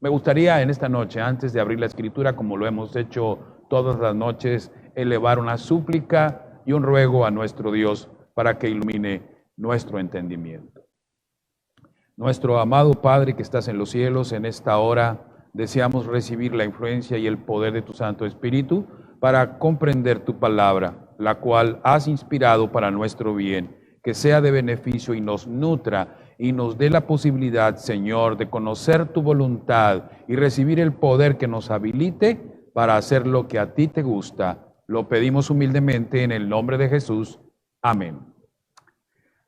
Me gustaría en esta noche, antes de abrir la escritura, como lo hemos hecho todas las noches, elevar una súplica y un ruego a nuestro Dios para que ilumine nuestro entendimiento. Nuestro amado Padre que estás en los cielos, en esta hora deseamos recibir la influencia y el poder de tu Santo Espíritu para comprender tu palabra, la cual has inspirado para nuestro bien, que sea de beneficio y nos nutra y nos dé la posibilidad, Señor, de conocer tu voluntad y recibir el poder que nos habilite para hacer lo que a ti te gusta. Lo pedimos humildemente en el nombre de Jesús. Amén.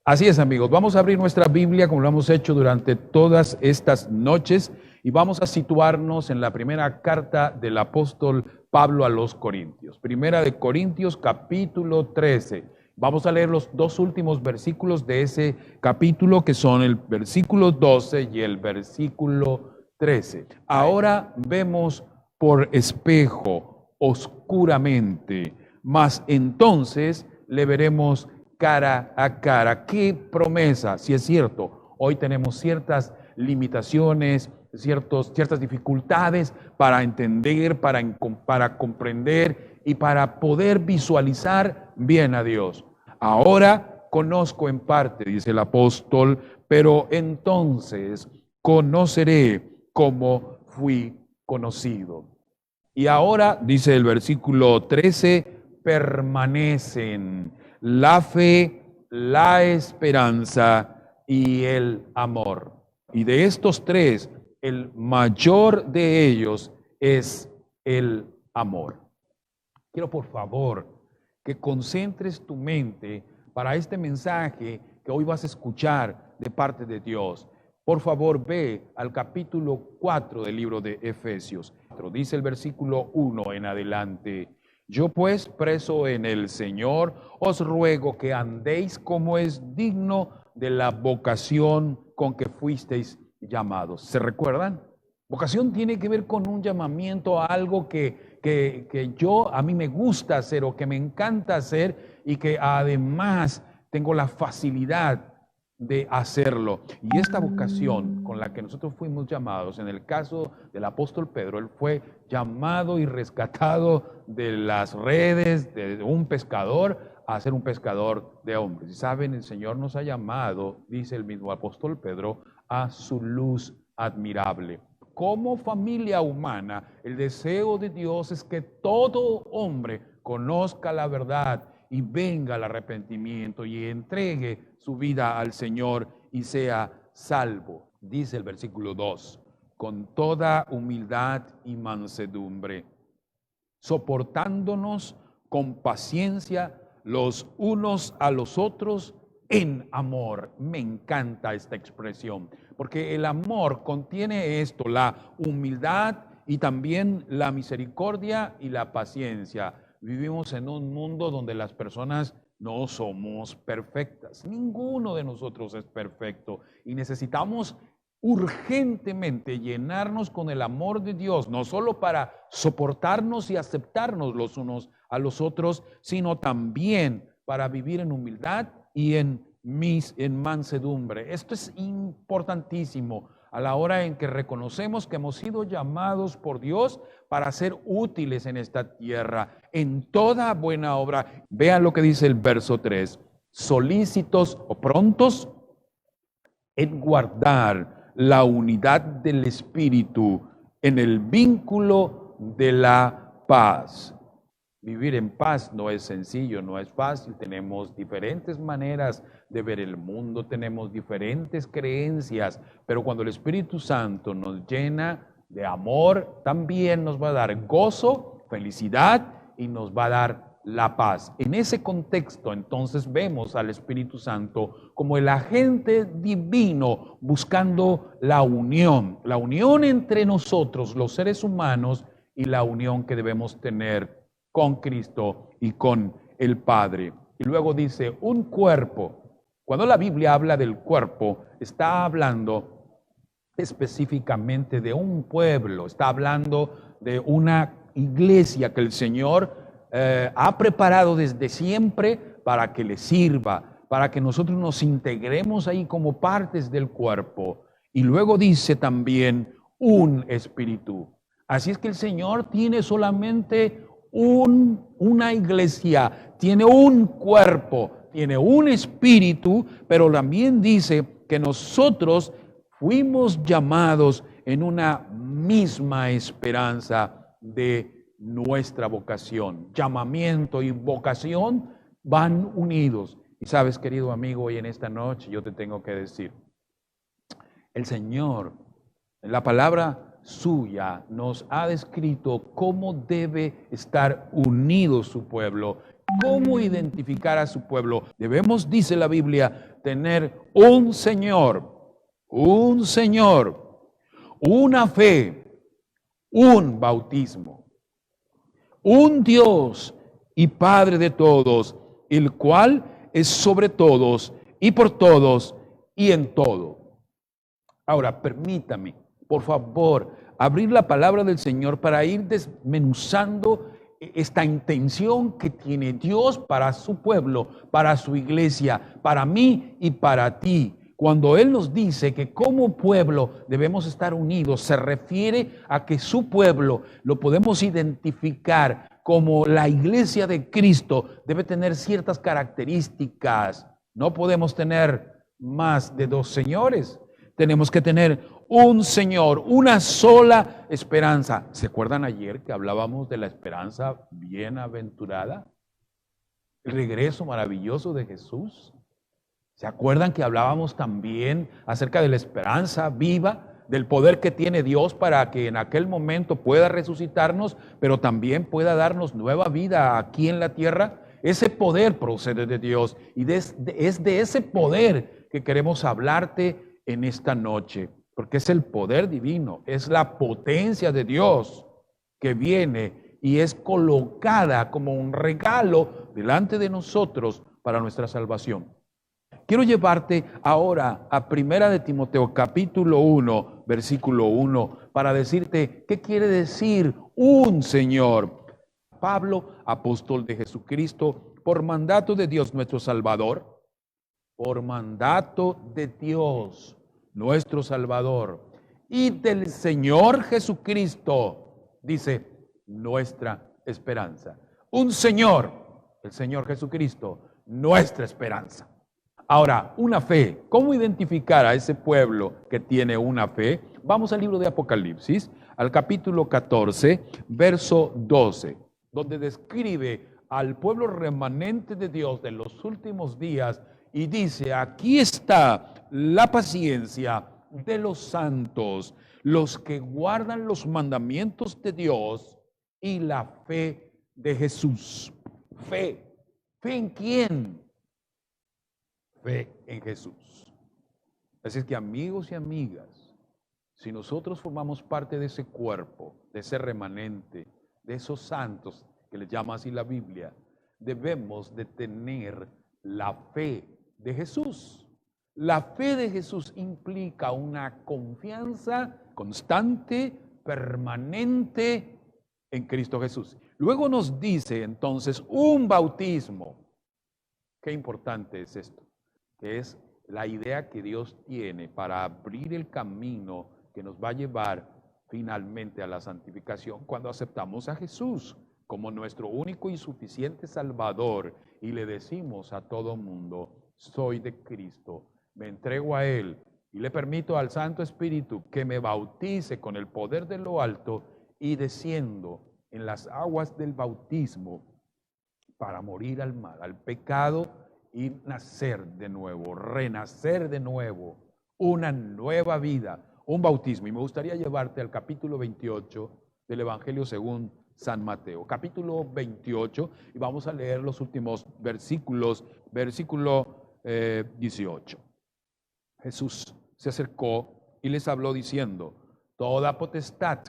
Así es, amigos, vamos a abrir nuestra Biblia como lo hemos hecho durante todas estas noches y vamos a situarnos en la primera carta del apóstol Pablo a los Corintios. Primera de Corintios, capítulo 13. Vamos a leer los dos últimos versículos de ese capítulo, que son el versículo 12 y el versículo 13. Ahora vemos por espejo, oscuramente, mas entonces le veremos cara a cara. ¿Qué promesa? Si es cierto, hoy tenemos ciertas limitaciones, ciertas dificultades para entender, para comprender y para poder visualizar bien a Dios. Ahora conozco en parte, dice el apóstol, pero entonces conoceré como fui conocido. Y ahora, dice el versículo 13, permanecen la fe, la esperanza y el amor. Y de estos tres, el mayor de ellos es el amor. Quiero, por favor, que concentres tu mente para este mensaje que hoy vas a escuchar de parte de Dios. Por favor, ve al capítulo 4 del libro de Efesios. Dice el versículo 1 en adelante. Yo pues, preso en el Señor, os ruego que andéis como es digno de la vocación con que fuisteis llamados. ¿Se recuerdan? Vocación tiene que ver con un llamamiento a algo que a mí me gusta hacer o que me encanta hacer y que además tengo la facilidad de hacerlo. Y esta vocación con la que nosotros fuimos llamados, en el caso del apóstol Pedro, él fue llamado y rescatado de las redes de un pescador a ser un pescador de hombres. Y saben, el Señor nos ha llamado, dice el mismo apóstol Pedro, a su luz admirable. Como familia humana, el deseo de Dios es que todo hombre conozca la verdad y venga al arrepentimiento y entregue su vida al Señor y sea salvo. Dice el versículo 2, con toda humildad y mansedumbre, soportándonos con paciencia los unos a los otros en amor. Me encanta esta expresión, porque el amor contiene esto, la humildad y también la misericordia y la paciencia. Vivimos en un mundo donde las personas no somos perfectas. Ninguno de nosotros es perfecto y necesitamos urgentemente llenarnos con el amor de Dios, no solo para soportarnos y aceptarnos los unos a los otros, sino también para vivir en humildad y en mansedumbre. Esto es importantísimo a la hora en que reconocemos que hemos sido llamados por Dios para ser útiles en esta tierra, en toda buena obra. Vean lo que dice el verso 3, solícitos o prontos en guardar la unidad del Espíritu en el vínculo de la paz. Vivir en paz no es sencillo, no es fácil. Tenemos diferentes maneras de ver el mundo, tenemos diferentes creencias, pero cuando el Espíritu Santo nos llena de amor, también nos va a dar gozo, felicidad y nos va a dar la paz. En ese contexto, entonces, vemos al Espíritu Santo como el agente divino buscando la unión entre nosotros, los seres humanos, y la unión que debemos tener con Cristo y con el Padre. Y luego dice, un cuerpo. Cuando la Biblia habla del cuerpo, está hablando específicamente de un pueblo, está hablando de una iglesia que el Señor ha preparado desde siempre para que le sirva, para que nosotros nos integremos ahí como partes del cuerpo. Y luego dice también un espíritu. Así es que el Señor tiene solamente una iglesia, tiene un cuerpo, tiene un espíritu, pero también dice que nosotros fuimos llamados en una misma esperanza de nuestra vocación. Llamamiento y vocación van unidos. Y sabes, querido amigo, hoy en esta noche yo te tengo que decir, el Señor, en la palabra suya, nos ha descrito cómo debe estar unido su pueblo, cómo identificar a su pueblo. Debemos, dice la Biblia, tener un Señor, una fe, un bautismo, un Dios y Padre de todos, el cual es sobre todos y por todos y en todo. Ahora, permítame, por favor, abrir la palabra del Señor para ir desmenuzando esta intención que tiene Dios para su pueblo, para su iglesia, para mí y para ti. Cuando Él nos dice que como pueblo debemos estar unidos, se refiere a que su pueblo lo podemos identificar como la iglesia de Cristo. Debe tener ciertas características. No podemos tener más de dos señores. Tenemos que tener un Señor, una sola esperanza. ¿Se acuerdan ayer que hablábamos de la esperanza bienaventurada? El regreso maravilloso de Jesús. ¿Se acuerdan que hablábamos también acerca de la esperanza viva, del poder que tiene Dios para que en aquel momento pueda resucitarnos, pero también pueda darnos nueva vida aquí en la tierra? Ese poder procede de Dios y es de ese poder que queremos hablarte en esta noche, porque es el poder divino, es la potencia de Dios que viene y es colocada como un regalo delante de nosotros para nuestra salvación. Quiero llevarte ahora a 1 de Timoteo capítulo 1, versículo 1, para decirte qué quiere decir un Señor. Pablo, apóstol de Jesucristo, por mandato de Dios nuestro Salvador, por mandato de Dios nuestro Salvador y del Señor Jesucristo, dice, nuestra esperanza. Un Señor, el Señor Jesucristo, nuestra esperanza. Ahora, una fe. ¿Cómo identificar a ese pueblo que tiene una fe? Vamos al libro de Apocalipsis, al capítulo 14, verso 12, donde describe al pueblo remanente de Dios de los últimos días y dice, aquí está la paciencia de los santos, los que guardan los mandamientos de Dios y la fe de Jesús. Fe. ¿Fe en quién? Fe en Jesús. Así es que, amigos y amigas, si nosotros formamos parte de ese cuerpo, de ese remanente, de esos santos que les llama así la Biblia, debemos de tener la fe de Jesús. La fe de Jesús implica una confianza constante, permanente en Cristo Jesús. Luego nos dice entonces un bautismo. Qué importante es esto, que es la idea que Dios tiene para abrir el camino que nos va a llevar finalmente a la santificación cuando aceptamos a Jesús como nuestro único y suficiente Salvador y le decimos a todo mundo, soy de Cristo, me entrego a Él y le permito al Santo Espíritu que me bautice con el poder de lo alto y desciendo en las aguas del bautismo para morir al mal, al pecado y nacer de nuevo, renacer de nuevo, una nueva vida, un bautismo. Y me gustaría llevarte al capítulo 28 del Evangelio según San Mateo, capítulo 28, y vamos a leer los últimos versículos, versículo 18. Jesús se acercó y les habló diciendo, toda potestad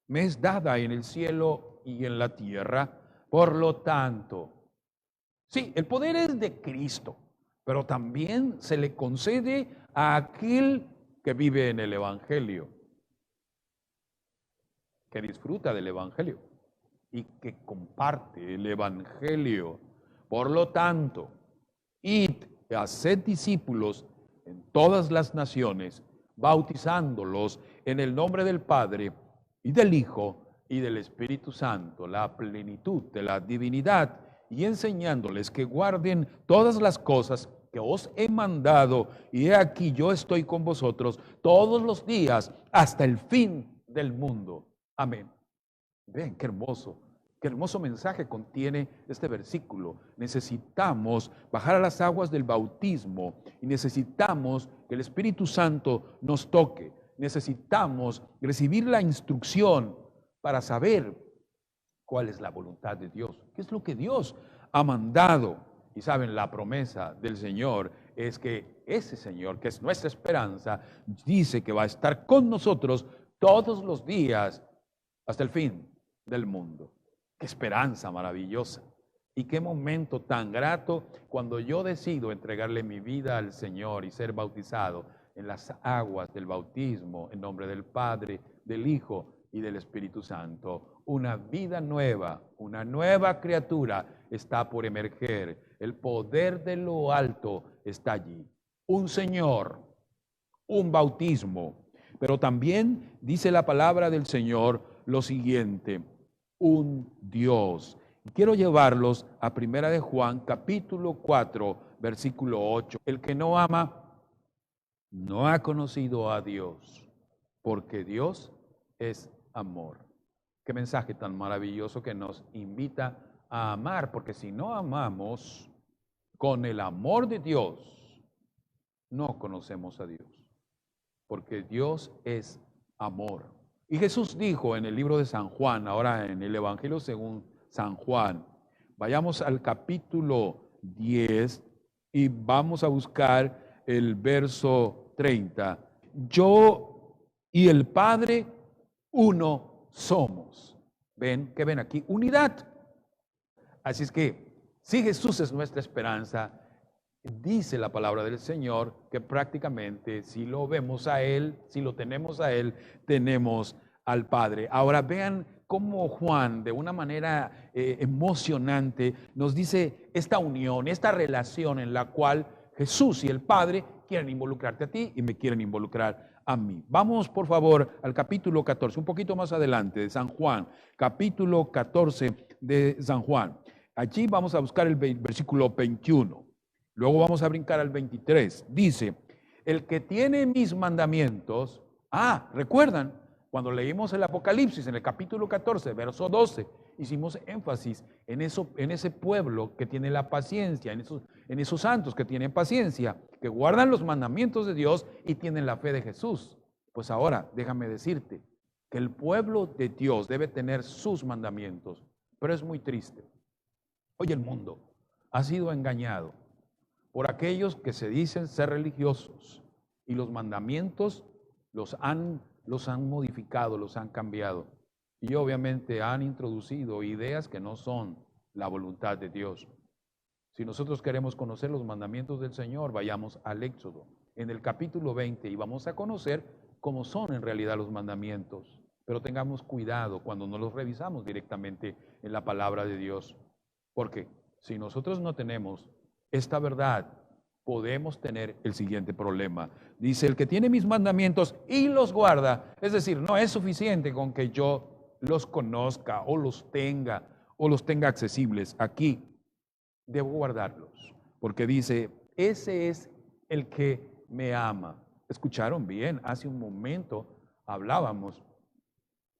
me es dada en el cielo y en la tierra, por lo tanto, sí, el poder es de Cristo, pero también se le concede a aquel que vive en el Evangelio, que disfruta del Evangelio y que comparte el Evangelio. Por lo tanto, id y haced discípulos en todas las naciones, bautizándolos en el nombre del Padre y del Hijo y del Espíritu Santo, la plenitud de la divinidad, y enseñándoles que guarden todas las cosas que os he mandado, y he aquí yo estoy con vosotros todos los días hasta el fin del mundo. Amén. Ven, qué hermoso mensaje contiene este versículo. Necesitamos bajar a las aguas del bautismo y necesitamos que el Espíritu Santo nos toque. Necesitamos recibir la instrucción para saber cuál es la voluntad de Dios, qué es lo que Dios ha mandado. Y saben, la promesa del Señor es que ese Señor, que es nuestra esperanza, dice que va a estar con nosotros todos los días hasta el fin del mundo. Qué esperanza maravillosa. Y qué momento tan grato cuando yo decido entregarle mi vida al Señor y ser bautizado en las aguas del bautismo, en nombre del Padre, del Hijo y del Espíritu Santo. Una vida nueva, una nueva criatura está por emerger. El poder de lo alto está allí. Un Señor, un bautismo, pero también dice la palabra del Señor lo siguiente: un Dios. Y quiero llevarlos a Primera de Juan, capítulo 4, versículo 8. El que no ama, no ha conocido a Dios, porque Dios es amor. Qué mensaje tan maravilloso que nos invita a amar, porque si no amamos con el amor de Dios, no conocemos a Dios, porque Dios es amor. Y Jesús dijo en el libro de San Juan, ahora en el Evangelio según San Juan, vayamos al capítulo 10 y vamos a buscar el verso 30. Yo y el Padre uno somos. ¿Ven? ¿Qué ven aquí? Unidad. Así es que, si Jesús es nuestra esperanza, dice la palabra del Señor que prácticamente si lo vemos a Él, si lo tenemos a Él, tenemos al Padre. Ahora vean cómo Juan, de una manera emocionante, nos dice esta unión, esta relación en la cual Jesús y el Padre quieren involucrarte a ti y me quieren involucrar a mí. Vamos por favor al capítulo 14, un poquito más adelante de San Juan, capítulo 14 de San Juan. Allí vamos a buscar el versículo 21. Luego vamos a brincar al 23. Dice, el que tiene mis mandamientos, ¿recuerdan? Cuando leímos el Apocalipsis en el capítulo 14, verso 12, hicimos énfasis en eso, en ese pueblo que tiene la paciencia, en esos santos que tienen paciencia, que guardan los mandamientos de Dios y tienen la fe de Jesús. Pues ahora, déjame decirte que el pueblo de Dios debe tener sus mandamientos, pero es muy triste. Hoy el mundo ha sido engañado por aquellos que se dicen ser religiosos y los mandamientos los han modificado, los han cambiado y obviamente han introducido ideas que no son la voluntad de Dios. Si nosotros queremos conocer los mandamientos del Señor, vayamos al Éxodo, en el capítulo 20, y vamos a conocer cómo son en realidad los mandamientos. Pero tengamos cuidado cuando no los revisamos directamente en la palabra de Dios. Porque si nosotros no tenemos esta verdad, podemos tener el siguiente problema. Dice, el que tiene mis mandamientos y los guarda, es decir, no es suficiente con que yo los conozca o los tenga accesibles. Aquí debo guardarlos, porque dice, ese es el que me ama. ¿Escucharon bien? Hace un momento hablábamos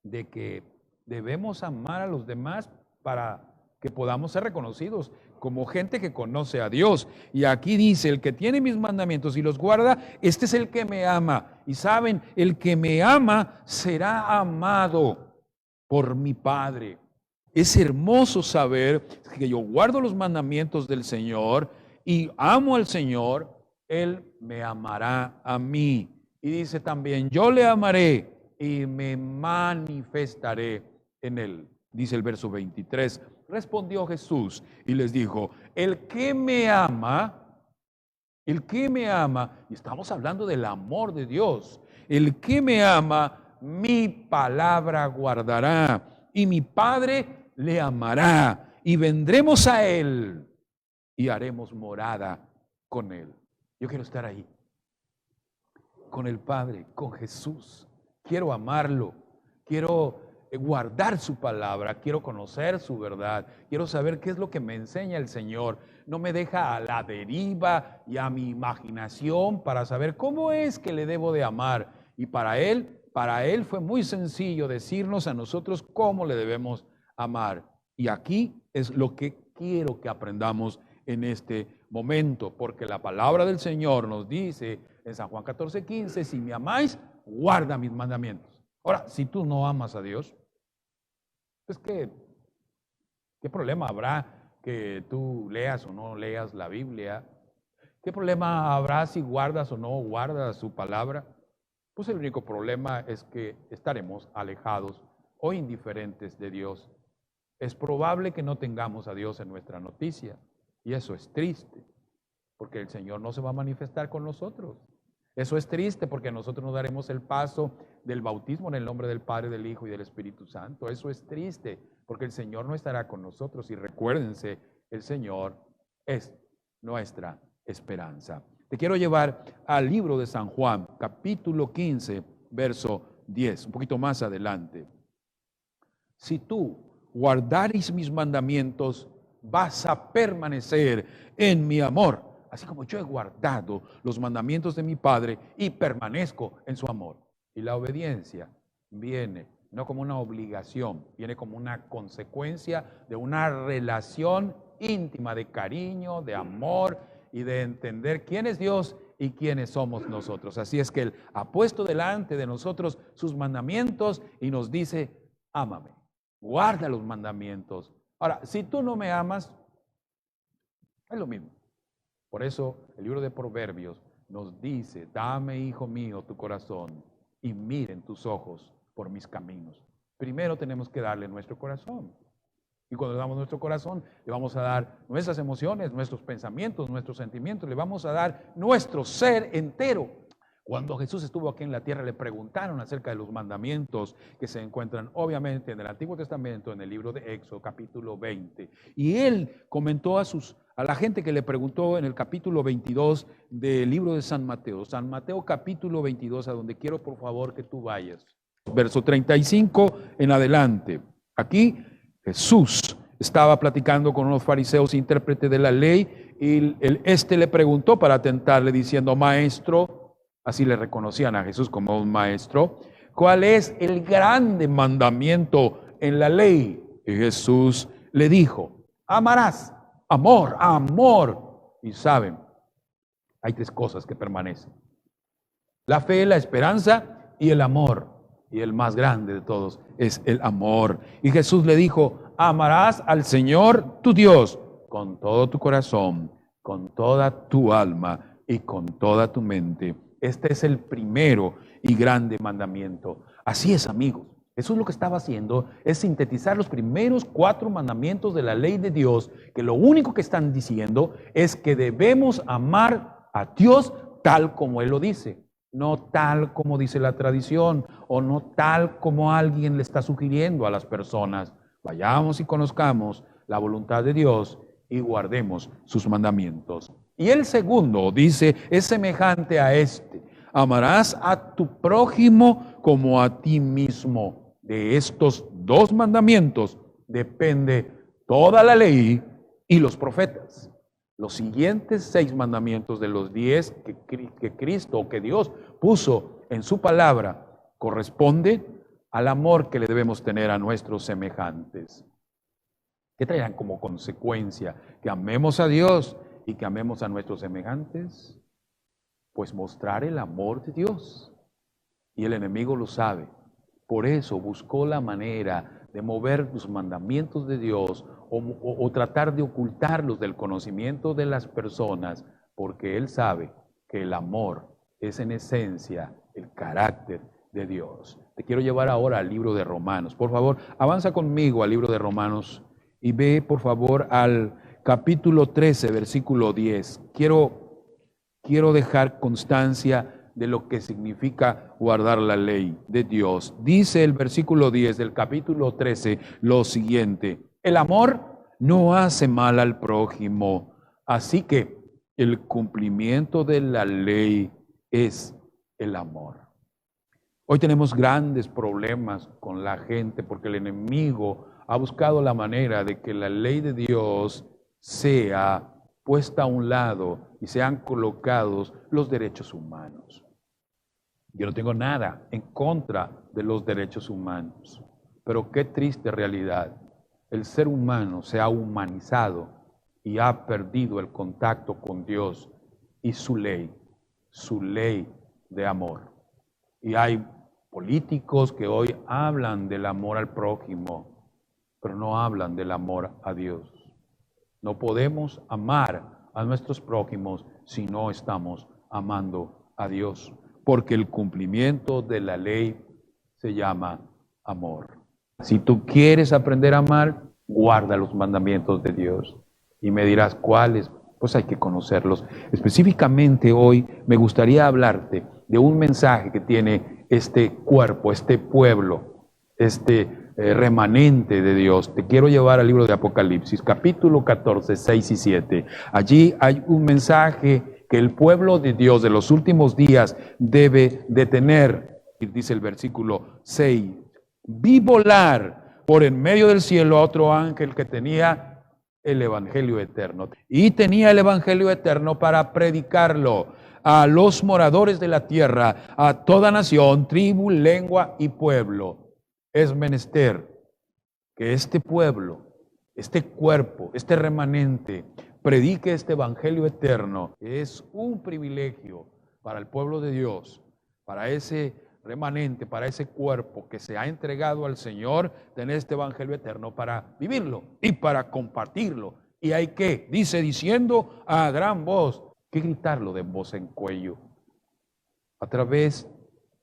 de que debemos amar a los demás para que podamos ser reconocidos como gente que conoce a Dios. Y aquí dice, el que tiene mis mandamientos y los guarda, este es el que me ama. Y saben, el que me ama será amado por mi Padre. Es hermoso saber que yo guardo los mandamientos del Señor y amo al Señor, Él me amará a mí. Y dice también, yo le amaré y me manifestaré en Él. Dice el verso 23, respondió Jesús y les dijo, el que me ama, y estamos hablando del amor de Dios, el que me ama, mi palabra guardará y mi Padre le amará y vendremos a Él y haremos morada con Él. Yo quiero estar ahí con el Padre, con Jesús. Quiero amarlo, quiero guardar su palabra, quiero conocer su verdad, quiero saber qué es lo que me enseña el Señor. No me deja a la deriva y a mi imaginación para saber cómo es que le debo de amar. Y para Él fue muy sencillo decirnos a nosotros cómo le debemos amar. Y aquí es lo que quiero que aprendamos en este momento, porque la palabra del Señor nos dice en San Juan 14:15, si me amáis, guarda mis mandamientos. Ahora, si tú no amas a Dios, pues ¿qué problema habrá que tú leas o no leas la Biblia? ¿Qué problema habrá si guardas o no guardas su palabra? Pues el único problema es que estaremos alejados o indiferentes de Dios. Es probable que no tengamos a Dios en nuestra noticia, y eso es triste, porque el Señor no se va a manifestar con nosotros. Eso es triste porque nosotros no daremos el paso del bautismo en el nombre del Padre, del Hijo y del Espíritu Santo. Eso es triste porque el Señor no estará con nosotros. Y recuérdense, el Señor es nuestra esperanza. Te quiero llevar al libro de San Juan, capítulo 15, verso 10, un poquito más adelante. Si tú guardares mis mandamientos, vas a permanecer en mi amor, así como yo he guardado los mandamientos de mi Padre y permanezco en su amor. Y la obediencia viene no como una obligación, viene como una consecuencia de una relación íntima de cariño, de amor y de entender quién es Dios y quiénes somos nosotros. Así es que Él ha puesto delante de nosotros sus mandamientos y nos dice, ámame, guarda los mandamientos. Ahora, si tú no me amas, es lo mismo. Por eso el libro de Proverbios nos dice, dame, hijo mío, tu corazón y miren tus ojos por mis caminos. Primero tenemos que darle nuestro corazón. Y cuando le damos nuestro corazón, le vamos a dar nuestras emociones, nuestros pensamientos, nuestros sentimientos, le vamos a dar nuestro ser entero. Cuando Jesús estuvo aquí en la tierra, le preguntaron acerca de los mandamientos que se encuentran obviamente en el Antiguo Testamento, en el libro de Éxodo, capítulo 20. Y él comentó a la gente que le preguntó en el capítulo 22 del libro de San Mateo. San Mateo capítulo 22, a donde quiero por favor que tú vayas. Verso 35 en adelante. Aquí Jesús estaba platicando con unos fariseos intérpretes de la ley y este le preguntó para tentarle diciendo, maestro, así le reconocían a Jesús como un maestro, ¿cuál es el grande mandamiento en la ley? Y Jesús le dijo, amarás, amor, amor. Y saben, hay tres cosas que permanecen: la fe, la esperanza y el amor. Y el más grande de todos es el amor. Y Jesús le dijo, amarás al Señor tu Dios con todo tu corazón, con toda tu alma y con toda tu mente. Este es el primero y grande mandamiento. Así es, amigos. Jesús lo que estaba haciendo es sintetizar los primeros 4 mandamientos de la ley de Dios, que lo único que están diciendo es que debemos amar a Dios tal como Él lo dice. No tal como dice la tradición o no tal como alguien le está sugiriendo a las personas. Vayamos y conozcamos la voluntad de Dios y guardemos sus mandamientos. Y el segundo dice, es semejante a este: amarás a tu prójimo como a ti mismo. De estos 2 mandamientos depende toda la ley y los profetas. Los siguientes 6 mandamientos de los 10 que Cristo o que Dios puso en su palabra corresponden al amor que le debemos tener a nuestros semejantes. ¿Qué traerán como consecuencia? Que amemos a Dios y que amemos a nuestros semejantes. Pues mostrar el amor de Dios. Y el enemigo lo sabe. Por eso buscó la manera de mover los mandamientos de Dios o tratar de ocultarlos del conocimiento de las personas, porque él sabe que el amor es en esencia el carácter de Dios. Te quiero llevar ahora al libro de Romanos. Por favor, avanza conmigo al libro de Romanos y ve por favor al capítulo 13, versículo 10. Quiero dejar constancia de lo que significa guardar la ley de Dios. Dice el versículo 10 del capítulo 13 lo siguiente: el amor no hace mal al prójimo, así que el cumplimiento de la ley es el amor. Hoy tenemos grandes problemas con la gente porque el enemigo ha buscado la manera de que la ley de Dios sea puesta a un lado y sean colocados los derechos humanos. Yo no tengo nada en contra de los derechos humanos, pero qué triste realidad. El ser humano se ha humanizado y ha perdido el contacto con Dios y su ley de amor. Y hay políticos que hoy hablan del amor al prójimo, pero no hablan del amor a Dios. No podemos amar a nuestros prójimos si no estamos amando a Dios, porque el cumplimiento de la ley se llama amor. Si tú quieres aprender a amar, guarda los mandamientos de Dios. Y me dirás cuáles, pues hay que conocerlos. Específicamente hoy me gustaría hablarte de un mensaje que tiene este cuerpo, este pueblo, este remanente de Dios. Te quiero llevar al libro de Apocalipsis, capítulo 14, 6 y 7. Allí hay un mensaje que el pueblo de Dios de los últimos días debe de tener. Y dice el versículo 6, vi volar por en medio del cielo a otro ángel que tenía el evangelio eterno. Y tenía el evangelio eterno para predicarlo a los moradores de la tierra, a toda nación, tribu, lengua y pueblo. Es menester que este pueblo, este cuerpo, este remanente, predique este evangelio eterno. Es un privilegio para el pueblo de Dios, para ese remanente, para ese cuerpo que se ha entregado al Señor, tener este evangelio eterno para vivirlo y para compartirlo. Y hay que, diciendo a gran voz, que gritarlo de voz en cuello, a través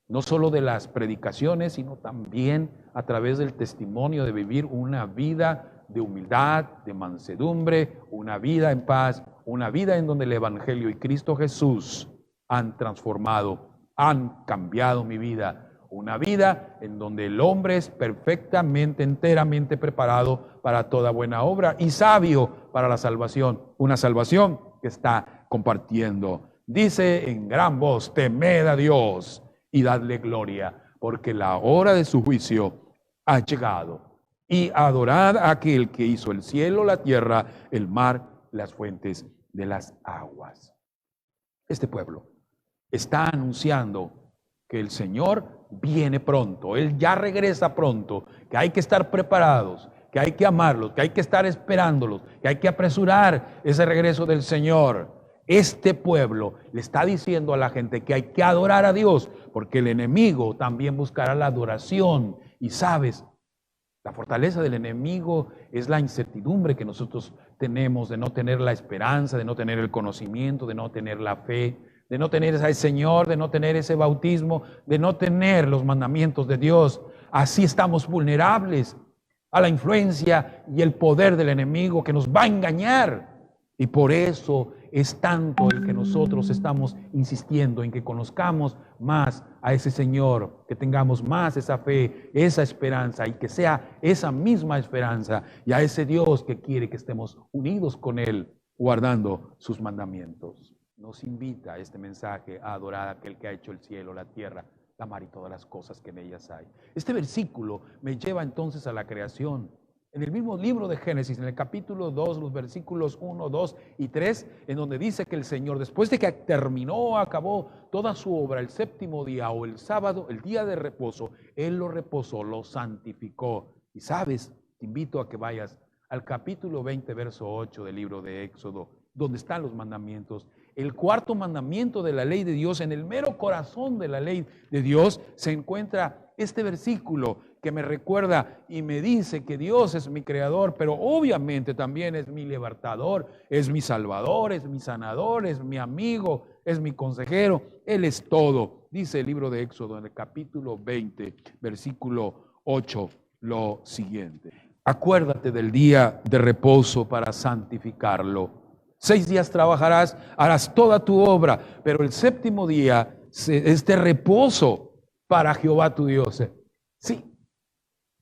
no solo de las predicaciones, sino también a través del testimonio de vivir una vida de humildad, de mansedumbre, una vida en paz, una vida en donde el Evangelio y Cristo Jesús han transformado, han cambiado mi vida. Una vida en donde el hombre es perfectamente, enteramente preparado para toda buena obra y sabio para la salvación. Una salvación que está compartiendo. Dice en gran voz, temed a Dios y dadle gloria, porque la hora de su juicio ha llegado. Y adorad a aquel que hizo el cielo, la tierra, el mar, las fuentes de las aguas. Este pueblo está anunciando que el Señor viene pronto, Él ya regresa pronto, que hay que estar preparados, que hay que amarlos, que hay que estar esperándolos, que hay que apresurar ese regreso del Señor. Este pueblo le está diciendo a la gente que hay que adorar a Dios, porque el enemigo también buscará la adoración. Y sabes, la fortaleza del enemigo es la incertidumbre que nosotros tenemos de no tener la esperanza, de no tener el conocimiento, de no tener la fe, de no tener ese Señor, de no tener ese bautismo, de no tener los mandamientos de Dios. Así estamos vulnerables a la influencia y el poder del enemigo que nos va a engañar. Y por eso es tanto el que nosotros estamos insistiendo en que conozcamos más a ese Señor, que tengamos más esa fe, esa esperanza, y que sea esa misma esperanza y a ese Dios que quiere que estemos unidos con Él, guardando sus mandamientos. Nos invita este mensaje a adorar a aquel que ha hecho el cielo, la tierra, la mar y todas las cosas que en ellas hay. Este versículo me lleva entonces a la creación. En el mismo libro de Génesis, en el capítulo 2, los versículos 1, 2 y 3, en donde dice que el Señor, después de que terminó, acabó toda su obra, el séptimo día o el sábado, el día de reposo, Él lo reposó, lo santificó. Y sabes, te invito a que vayas al capítulo 20, verso 8 del libro de Éxodo, donde están los mandamientos. El cuarto mandamiento de la ley de Dios, en el mero corazón de la ley de Dios, se encuentra este versículo que me recuerda y me dice que Dios es mi creador, pero obviamente también es mi libertador, es mi salvador, es mi sanador, es mi amigo, es mi consejero. Él es todo. Dice el libro de Éxodo en el capítulo 20, versículo 8, lo siguiente. Acuérdate del día de reposo para santificarlo. 6 días trabajarás, harás toda tu obra, pero el séptimo día es de reposo para Jehová tu Dios.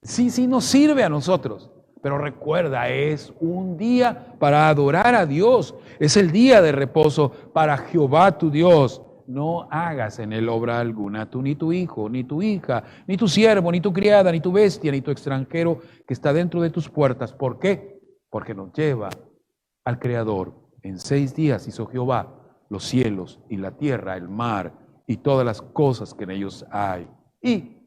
Sí, nos sirve a nosotros, pero recuerda, es un día para adorar a Dios, es el día de reposo para Jehová tu Dios. no hagas en él obra alguna, tú ni tu hijo, ni tu hija, ni tu siervo, ni tu criada, ni tu bestia, ni tu extranjero que está dentro de tus puertas. ¿Por qué? Porque nos lleva al Creador. En 6 días hizo Jehová los cielos y la tierra, el mar y todas las cosas que en ellos hay. Y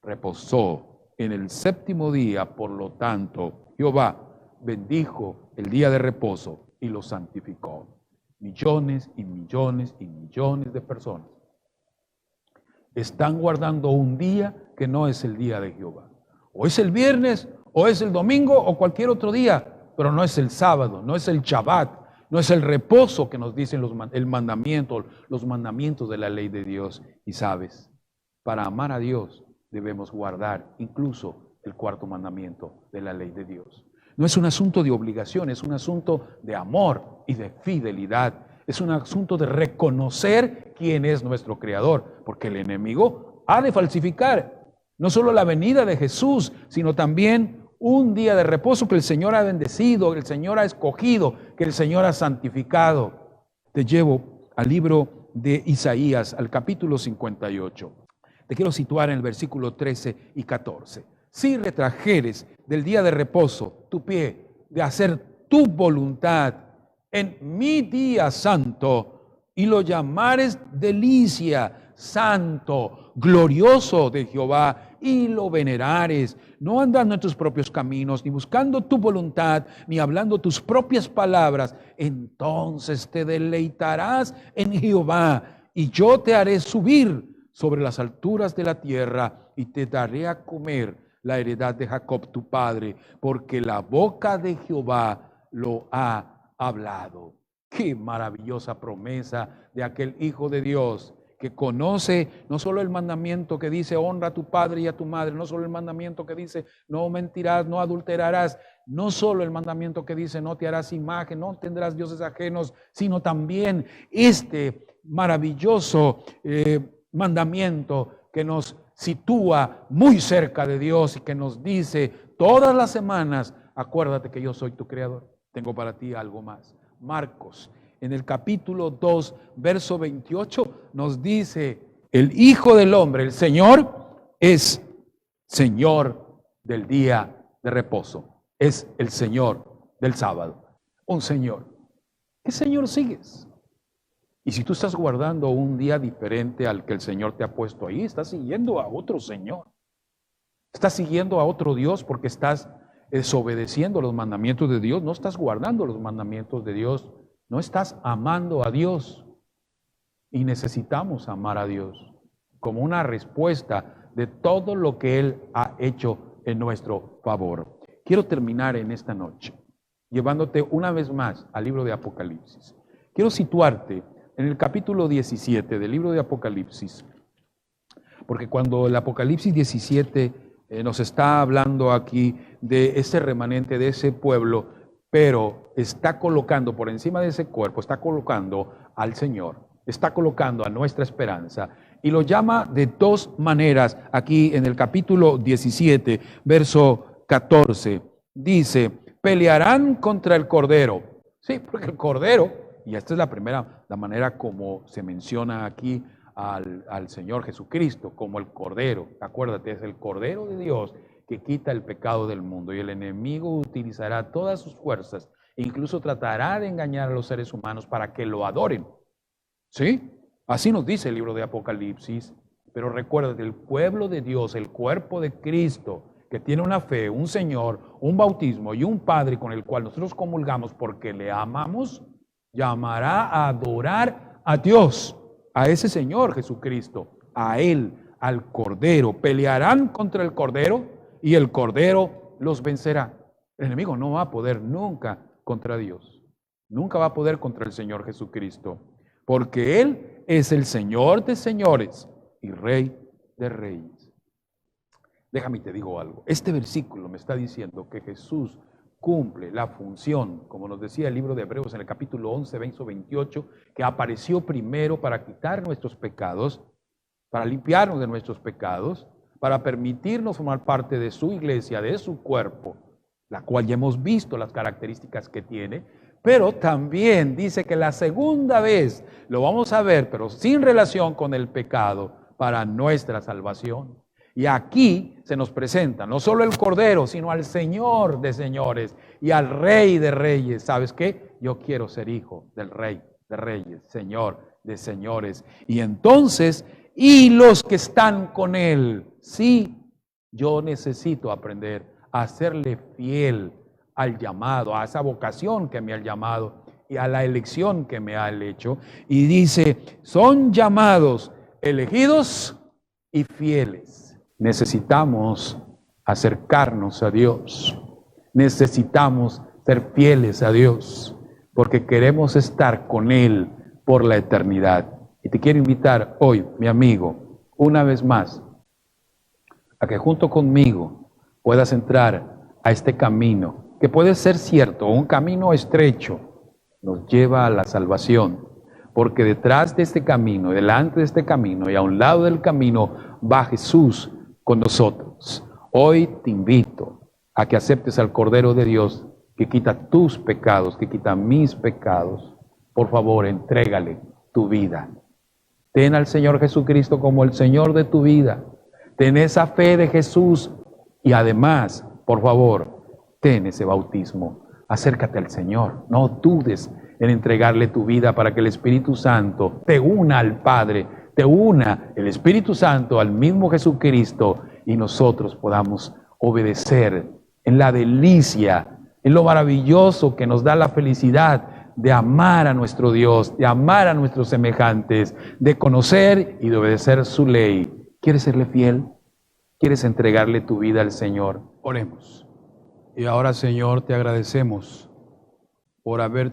reposó en el 7º día, por lo tanto, Jehová bendijo el día de reposo y lo santificó. Millones y millones y millones de personas están guardando un día que no es el día de Jehová. O es el viernes, o es el domingo, o cualquier otro día, pero no es el sábado, no es el Shabbat, no es el reposo que nos dicen los mandamientos de la ley de Dios. Y sabes, para amar a Dios debemos guardar incluso el 4º mandamiento de la ley de Dios. No es un asunto de obligación, es un asunto de amor y de fidelidad. Es un asunto de reconocer quién es nuestro Creador, porque el enemigo ha de falsificar no solo la venida de Jesús, sino también un día de reposo que el Señor ha bendecido, que el Señor ha escogido, que el Señor ha santificado. Te llevo al libro de Isaías, al capítulo 58. Te quiero situar en el versículo 13 y 14. Si retrajeres del día de reposo tu pie de hacer tu voluntad en mi día santo y lo llamares delicia, santo, glorioso de Jehová, y lo venerares, no andando en tus propios caminos, ni buscando tu voluntad, ni hablando tus propias palabras, entonces te deleitarás en Jehová, y yo te haré subir sobre las alturas de la tierra, y te daré a comer la heredad de Jacob tu padre, porque la boca de Jehová lo ha hablado. Qué maravillosa promesa de aquel Hijo de Dios que conoce no solo el mandamiento que dice honra a tu padre y a tu madre, no solo el mandamiento que dice no mentirás, no adulterarás, no solo el mandamiento que dice no te harás imagen, no tendrás dioses ajenos, sino también este maravilloso mandamiento que nos sitúa muy cerca de Dios y que nos dice todas las semanas, acuérdate que yo soy tu Creador. Tengo para ti algo más. Marcos, en el capítulo 2, verso 28, nos dice, el Hijo del Hombre, el Señor, es Señor del día de reposo. Es el Señor del sábado. Un Señor. ¿Qué Señor sigues? Y si tú estás guardando un día diferente al que el Señor te ha puesto ahí, estás siguiendo a otro Señor. Estás siguiendo a otro Dios porque estás desobedeciendo los mandamientos de Dios, no estás guardando los mandamientos de Dios, no estás amando a Dios. Y necesitamos amar a Dios como una respuesta de todo lo que Él ha hecho en nuestro favor. Quiero terminar en esta noche llevándote una vez más al libro de Apocalipsis. Quiero situarte en el capítulo 17 del libro de Apocalipsis, porque cuando el Apocalipsis 17 nos está hablando aquí de ese remanente, de ese pueblo, pero está colocando por encima de ese cuerpo, está colocando al Señor, está colocando a nuestra esperanza, y lo llama de 2 maneras aquí en el capítulo 17, verso 14, dice, pelearán contra el Cordero. Sí, porque el Cordero, y esta es la manera como se menciona aquí al Señor Jesucristo, como el Cordero. Acuérdate, es el Cordero de Dios que quita el pecado del mundo, y el enemigo utilizará todas sus fuerzas, e incluso tratará de engañar a los seres humanos para que lo adoren. ¿Sí? Así nos dice el libro de Apocalipsis. Pero recuérdate, el pueblo de Dios, el cuerpo de Cristo, que tiene una fe, un Señor, un bautismo y un Padre con el cual nosotros comulgamos porque le amamos, llamará a adorar a Dios, a ese Señor Jesucristo, a Él, al Cordero. Pelearán contra el Cordero y el Cordero los vencerá. El enemigo no va a poder nunca contra Dios, nunca va a poder contra el Señor Jesucristo, porque Él es el Señor de señores y Rey de reyes. Déjame te digo algo, este versículo me está diciendo que Jesús cumple la función, como nos decía el libro de Hebreos en el capítulo 11, verso 28, que apareció primero para quitar nuestros pecados, para limpiarnos de nuestros pecados, para permitirnos formar parte de su iglesia, de su cuerpo, la cual ya hemos visto las características que tiene, Pero también dice que la segunda vez lo vamos a ver, pero sin relación con el pecado, para nuestra salvación. Y aquí se nos presenta no solo el Cordero, sino al Señor de señores y al Rey de reyes. ¿Sabes qué? Yo quiero ser hijo del Rey de reyes, Señor de señores. Y entonces, y los que están con Él, sí, yo necesito aprender a serle fiel al llamado, a esa vocación que me ha llamado y a la elección que me ha hecho. Y dice, son llamados, elegidos y fieles. Necesitamos acercarnos a Dios. Necesitamos ser fieles a Dios porque queremos estar con Él por la eternidad. Y te quiero invitar hoy, mi amigo, una vez más, a que junto conmigo puedas entrar a este camino, que puede ser cierto, un camino estrecho, nos lleva a la salvación, porque detrás de este camino, delante de este camino y a un lado del camino va Jesús con nosotros. Hoy te invito a que aceptes al Cordero de Dios que quita tus pecados, que quita mis pecados. Por favor, entrégale tu vida. Ten al Señor Jesucristo como el Señor de tu vida. Ten esa fe de Jesús y además, por favor, ten ese bautismo. Acércate al Señor. No dudes en entregarle tu vida para que el Espíritu Santo te una al Padre, te una el Espíritu Santo al mismo Jesucristo y nosotros podamos obedecer en la delicia, en lo maravilloso que nos da la felicidad de amar a nuestro Dios, de amar a nuestros semejantes, de conocer y de obedecer su ley. ¿Quieres serle fiel? ¿Quieres entregarle tu vida al Señor? Oremos. Y ahora, Señor, te agradecemos por haber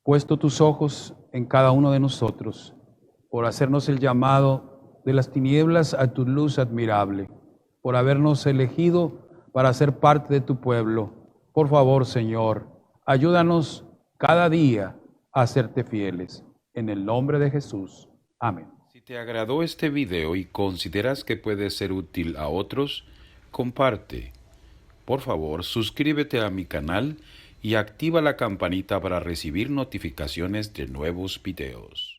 puesto tus ojos en cada uno de nosotros, por hacernos el llamado de las tinieblas a tu luz admirable, por habernos elegido para ser parte de tu pueblo. Por favor, Señor, ayúdanos cada día a serte fieles. En el nombre de Jesús. Amén. Si te agradó este video y consideras que puede ser útil a otros, comparte. Por favor, suscríbete a mi canal y activa la campanita para recibir notificaciones de nuevos videos.